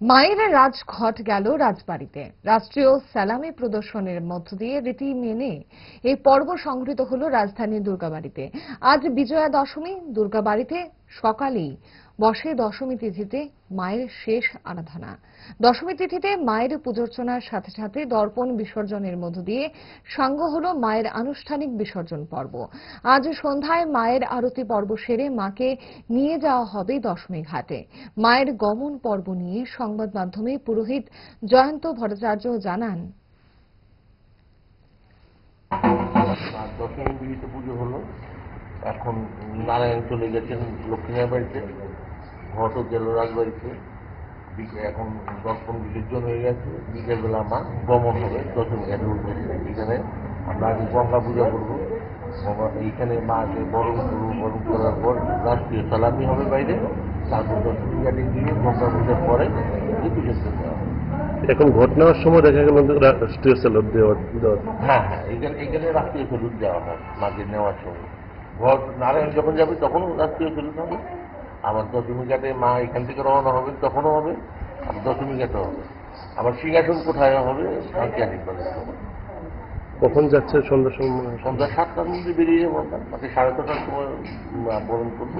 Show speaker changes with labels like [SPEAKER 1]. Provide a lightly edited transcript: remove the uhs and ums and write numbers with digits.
[SPEAKER 1] মায়ের রাজঘট গেল রাজবাড়িতে। রাষ্ট্রীয় সালামি প্রদর্শনের মধ্য দিয়ে রীতি মেনে এই পর্ব সংঘটিত হলো রাজধানীর দুর্গাবাড়িতে। আজ বিজয়া দশমী। দুর্গাবাড়িতে সকালেই বসে দশমী তিথিতে মায়ের শেষ আরাধনা। দশমী তিথিতে মায়ের পূজোর্চনার সাথে সাথে দর্পণ বিসর্জনের মধ্য দিয়ে সাঙ্গ হলো মায়ের আনুষ্ঠানিক বিসর্জন পর্ব। আজ সন্ধ্যায় মায়ের আরতি পর্ব সেরে মাকে নিয়ে যাওয়া হবে দশমী ঘাটে। মায়ের গমন পর্ব নিয়ে সংবাদ মাধ্যমে পুরোহিত জয়ন্ত ভট্টাচার্য জানান,
[SPEAKER 2] দশমী বিহিত পুজো হলো। এখন নারায়ণ চলে গেছেন লক্ষ্মীনার বাড়িতে, ঘটও গেল রাজবাড়িতে। এখন দর্পণ বিসর্জন হয়ে গেছে। বিকেলবেলা মা গমন হবে দশমী ঘাটের উদ্দেশ্যে। এখানে আমরা আগে গঙ্গা পূজা করবো। এইখানে মাকে বরণ করবো। বরণ করার পর রাষ্ট্রীয় সালামি হবে বাইরে। তারপর দশমী ঘাটে গিয়ে গঙ্গা পূজার পরে বিসর্জন দেওয়া হবে।
[SPEAKER 3] এখন ঘটনার সময় দেখা গেল রাষ্ট্রীয় স্যালুট দেওয়া।
[SPEAKER 2] হ্যাঁ, এখানে রাষ্ট্রীয় স্যালুট দেওয়া হয় মাকে নেওয়ার সময়। ঘট নারায়ণ যখন যাবে তখনও রাষ্ট্রীয় স্যালুট হবে। আবার দশমী ঘাটে মা এখান থেকে রওনা হবে তখনও হবে। আর দশমী ঘাটে হবে। আবার সিংহাসন কোথায় হবে শান্তি করে।
[SPEAKER 3] কখন যাচ্ছে? সন্ধ্যার সময়।
[SPEAKER 2] সন্ধ্যা 7টার মধ্যে বেরিয়ে যাবো আমরা। মাকে 6:30টার সময় বরণ করবো।